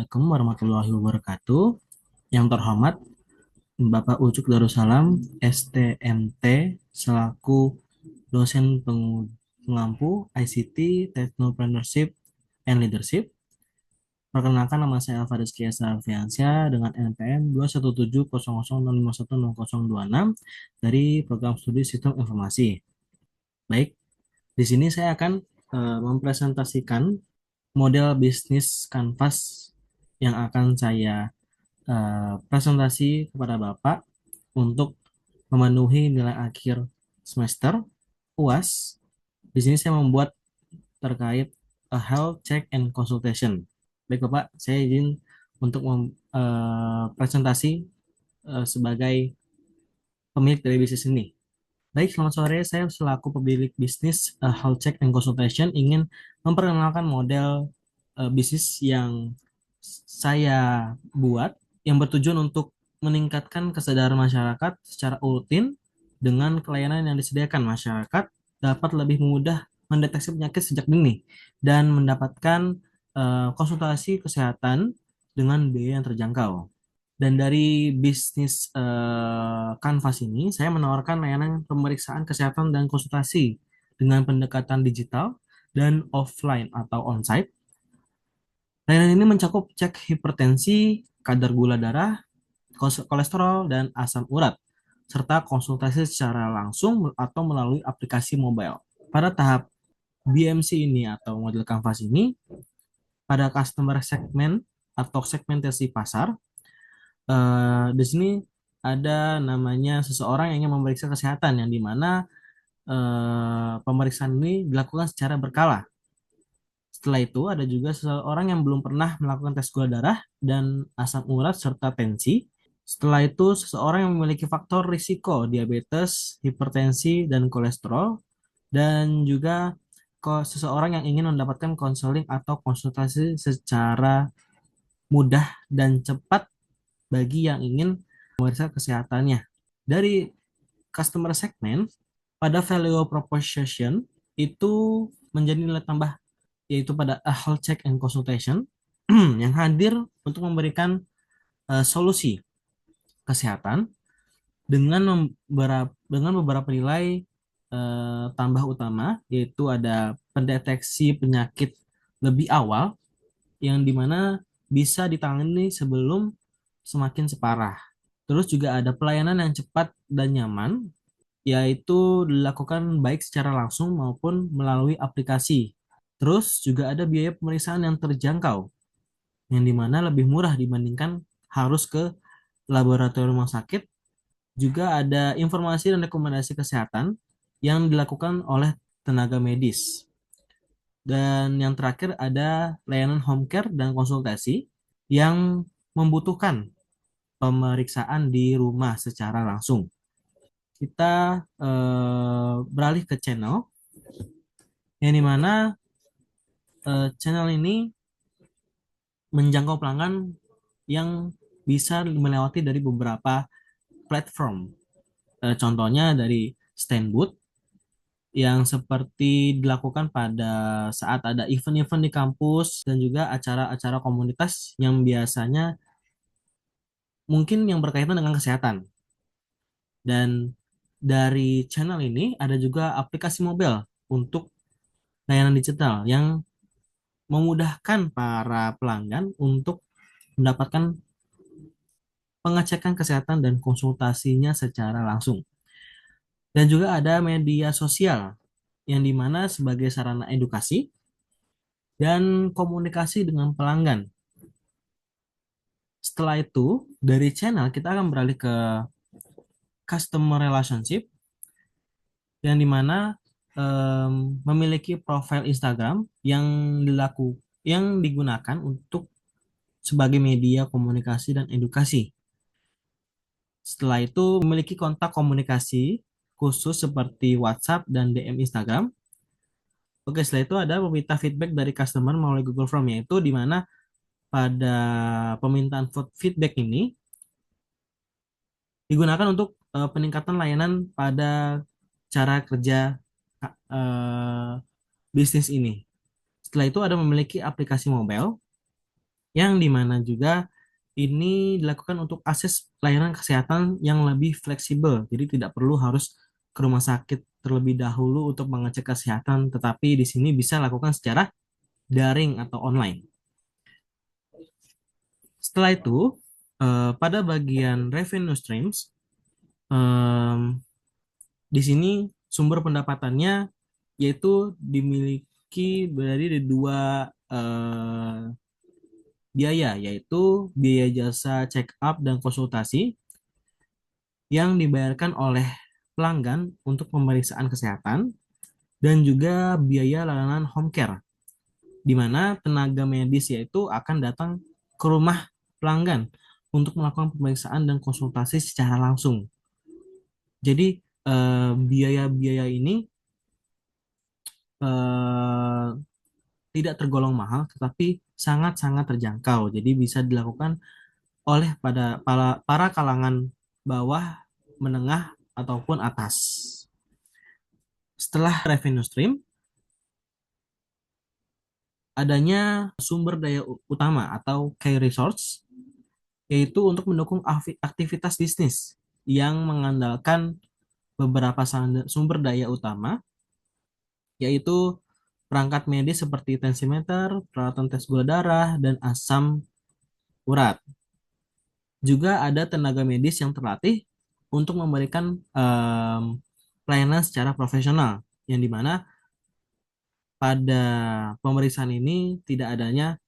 Assalamualaikum warahmatullahi wabarakatuh. Yang terhormat Bapak Ucuk Darussalam, STMT, selaku dosen pengampu ICT, Technopreneurship, and Leadership. Perkenalkan nama saya Alvaris Kiasa Alfiansyah dengan NPM 2170060510026 dari program studi Sistem Informasi. Baik, di sini saya akan mempresentasikan model bisnis Canvas yang akan saya presentasi kepada Bapak untuk memenuhi nilai akhir semester UAS. Di sini saya membuat terkait a health check and consultation. Baik Bapak, saya izin untuk presentasi sebagai pemilik dari bisnis ini. Baik, selamat sore. Saya selaku pemilik bisnis health check and consultation ingin memperkenalkan model bisnis yang saya buat yang bertujuan untuk meningkatkan kesadaran masyarakat secara rutin dengan pelayanan yang disediakan masyarakat dapat lebih mudah mendeteksi penyakit sejak dini dan mendapatkan konsultasi kesehatan dengan biaya yang terjangkau. Dan dari bisnis Canvas ini, saya menawarkan layanan pemeriksaan kesehatan dan konsultasi dengan pendekatan digital dan offline atau onsite. Layanan ini mencakup cek hipertensi, kadar gula darah, kolesterol, dan asam urat, serta konsultasi secara langsung atau melalui aplikasi mobile. Pada tahap BMC ini atau model Canvas ini, pada customer segment atau segmentasi pasar, di sini ada namanya seseorang yang ingin memeriksa kesehatan yang dimana pemeriksaan ini dilakukan secara berkala. Setelah itu ada juga seseorang yang belum pernah melakukan tes gula darah dan asam urat serta tensi. Setelah itu seseorang yang memiliki faktor risiko diabetes, hipertensi, dan kolesterol. Dan juga seseorang yang ingin mendapatkan konseling atau konsultasi secara mudah dan cepat bagi yang ingin memeriksa kesehatannya. Dari customer segment, pada value proposition itu menjadi nilai tambah yaitu pada a health check and consultation yang hadir untuk memberikan solusi kesehatan dengan beberapa nilai tambah utama yaitu ada pendeteksi penyakit lebih awal yang dimana bisa ditangani sebelum semakin separah. Terus juga ada pelayanan yang cepat dan nyaman, yaitu dilakukan baik secara langsung maupun melalui aplikasi. Terus juga ada biaya pemeriksaan yang terjangkau, yang dimana lebih murah dibandingkan harus ke laboratorium rumah sakit. Juga ada informasi dan rekomendasi kesehatan yang dilakukan oleh tenaga medis. Dan yang terakhir ada layanan home care dan konsultasi yang membutuhkan pemeriksaan di rumah secara langsung. Kita beralih ke channel, yang dimana channel ini menjangkau pelanggan yang bisa melewati dari beberapa platform. Contohnya dari stand booth yang seperti dilakukan pada saat ada event-event di kampus dan juga acara-acara komunitas yang biasanya mungkin yang berkaitan dengan kesehatan. Dan dari channel ini ada juga aplikasi mobile untuk layanan digital yang memudahkan para pelanggan untuk mendapatkan pengecekan kesehatan dan konsultasinya secara langsung. Dan juga ada media sosial yang dimana sebagai sarana edukasi dan komunikasi dengan pelanggan. Setelah itu, dari channel kita akan beralih ke customer relationship yang dimana memiliki profil Instagram yang digunakan untuk sebagai media komunikasi dan edukasi. Setelah itu memiliki kontak komunikasi khusus seperti WhatsApp dan DM Instagram. Oke, setelah itu ada meminta feedback dari customer melalui Google Form, yaitu di mana pada permintaan feedback ini digunakan untuk peningkatan layanan pada cara kerja eh, bisnis ini. Setelah itu ada memiliki aplikasi mobile yang dimana juga ini dilakukan untuk akses layanan kesehatan yang lebih fleksibel. Jadi tidak perlu harus ke rumah sakit terlebih dahulu untuk mengecek kesehatan, tetapi di sini bisa lakukan secara daring atau online. Setelah itu, pada bagian revenue streams, em, di sini sumber pendapatannya yaitu dimiliki dari dua biaya, yaitu biaya jasa check up dan konsultasi yang dibayarkan oleh pelanggan untuk pemeriksaan kesehatan dan juga biaya layanan home care, di mana tenaga medis yaitu akan datang ke rumah pelanggan untuk melakukan pemeriksaan dan konsultasi secara langsung. Jadi biaya-biaya ini eh, tidak tergolong mahal, tetapi sangat-sangat terjangkau. Jadi bisa dilakukan oleh para kalangan bawah, menengah, ataupun atas. Setelah revenue stream, adanya sumber daya utama atau key resource, yaitu untuk mendukung aktivitas bisnis yang mengandalkan beberapa sumber daya utama, yaitu perangkat medis seperti tensimeter, peralatan tes gula darah, dan asam urat. Juga ada tenaga medis yang terlatih untuk memberikan pelayanan secara profesional, yang dimana pada pemeriksaan ini tidak adanya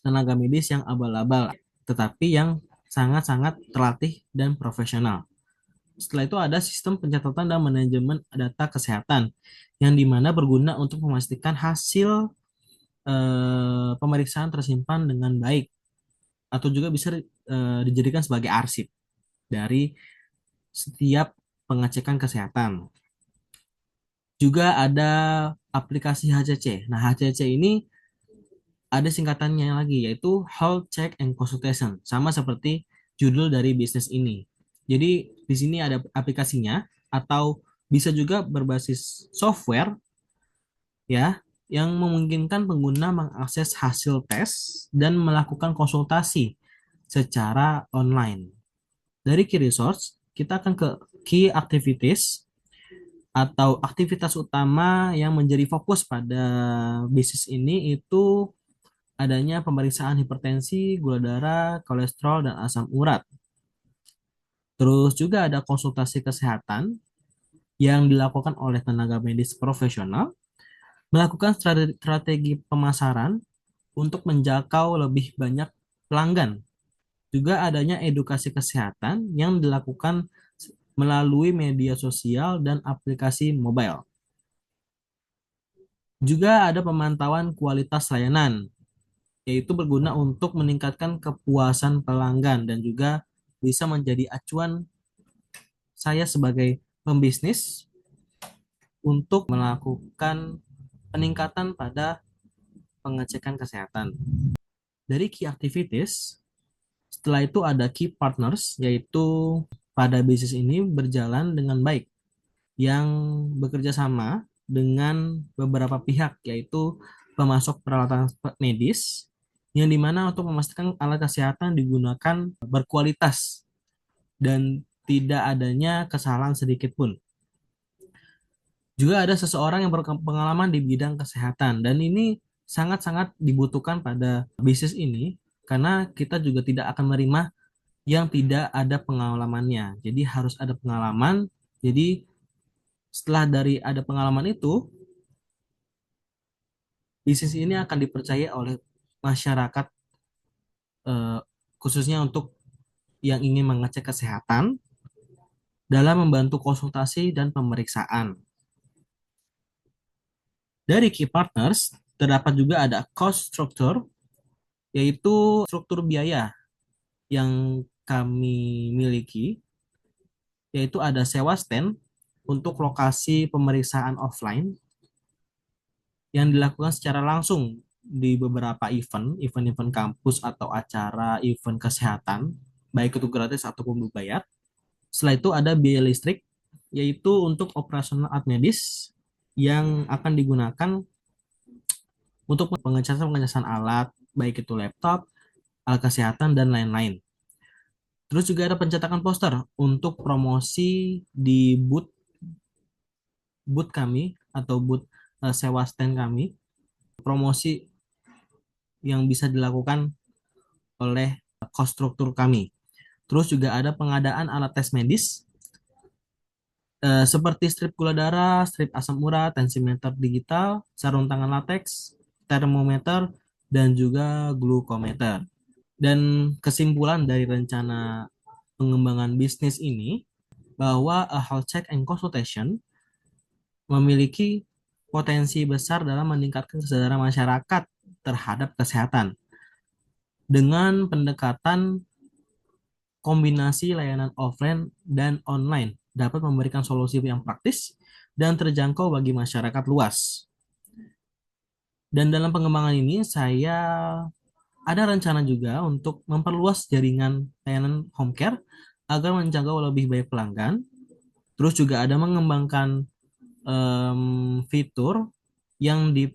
tenaga medis yang abal-abal, tetapi yang sangat-sangat terlatih dan profesional. Setelah itu ada sistem pencatatan dan manajemen data kesehatan, yang dimana berguna untuk memastikan hasil pemeriksaan tersimpan dengan baik, atau juga bisa dijadikan sebagai arsip dari setiap pengecekan kesehatan. Juga ada aplikasi HCC. Nah, HCC ini ada singkatannya lagi, yaitu Health Check and Consultation, sama seperti judul dari bisnis ini. Jadi di sini ada aplikasinya, atau bisa juga berbasis software ya, yang memungkinkan pengguna mengakses hasil tes dan melakukan konsultasi secara online. Dari key resource, kita akan ke key activities atau aktivitas utama yang menjadi fokus pada bisnis ini, itu adanya pemeriksaan hipertensi, gula darah, kolesterol, dan asam urat. Terus juga ada konsultasi kesehatan yang dilakukan oleh tenaga medis profesional, melakukan strategi pemasaran untuk menjangkau lebih banyak pelanggan. Juga adanya edukasi kesehatan yang dilakukan melalui media sosial dan aplikasi mobile. Juga ada pemantauan kualitas layanan, yaitu berguna untuk meningkatkan kepuasan pelanggan dan juga bisa menjadi acuan saya sebagai pembisnis untuk melakukan peningkatan pada pengecekan kesehatan. Dari key activities, setelah itu ada key partners, yaitu pada bisnis ini berjalan dengan baik, yang bekerja sama dengan beberapa pihak, yaitu pemasok peralatan medis, yang dimana untuk memastikan alat kesehatan digunakan berkualitas dan tidak adanya kesalahan sedikit pun. Juga ada seseorang yang berpengalaman di bidang kesehatan, dan ini sangat-sangat dibutuhkan pada bisnis ini, karena kita juga tidak akan menerima yang tidak ada pengalamannya. Jadi harus ada pengalaman. Jadi setelah dari ada pengalaman itu, bisnis ini akan dipercaya oleh masyarakat, eh, khususnya untuk yang ingin mengecek kesehatan dalam membantu konsultasi dan pemeriksaan. Dari key partners, terdapat juga ada cost structure, yaitu struktur biaya yang kami miliki, yaitu ada sewa stand untuk lokasi pemeriksaan offline yang dilakukan secara langsung di beberapa event-event kampus atau acara event kesehatan, baik itu gratis ataupun berbayar. Setelah itu ada biaya listrik, yaitu untuk operasional alat medis yang akan digunakan untuk pengecekan alat, baik itu laptop, alat kesehatan, dan lain-lain. Terus juga ada pencetakan poster untuk promosi di booth booth kami atau booth sewa stand kami, promosi yang bisa dilakukan oleh konstruktur kami. Terus juga ada pengadaan alat tes medis seperti strip gula darah, strip asam urat, tensimeter digital, sarung tangan latex, termometer, dan juga glukometer. Dan kesimpulan dari rencana pengembangan bisnis ini bahwa a health check and consultation memiliki potensi besar dalam meningkatkan kesadaran masyarakat terhadap kesehatan dengan pendekatan kombinasi layanan offline dan online dapat memberikan solusi yang praktis dan terjangkau bagi masyarakat luas. Dan dalam pengembangan ini saya ada rencana juga untuk memperluas jaringan layanan home care agar menjangkau lebih banyak pelanggan. Terus juga ada mengembangkan fitur yang di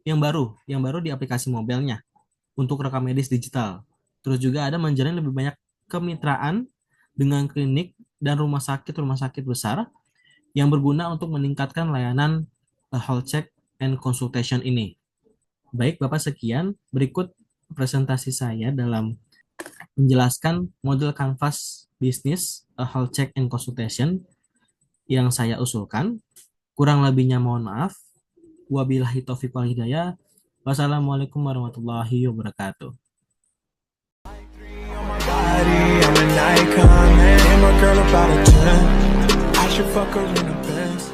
yang baru di aplikasi mobilnya untuk rekam medis digital. Terus juga ada menjalin lebih banyak kemitraan dengan klinik dan rumah sakit besar yang berguna untuk meningkatkan layanan health check and consultation ini. Baik, Bapak, sekian. Berikut presentasi saya dalam menjelaskan model kanvas bisnis health check and consultation yang saya usulkan. Kurang lebihnya mohon maaf. Wabillahi taufiq wal hidayah. Wassalamualaikum warahmatullahi wabarakatuh. I'm an icon, man. I'm a girl about a 10. I should fuck her in a Benz.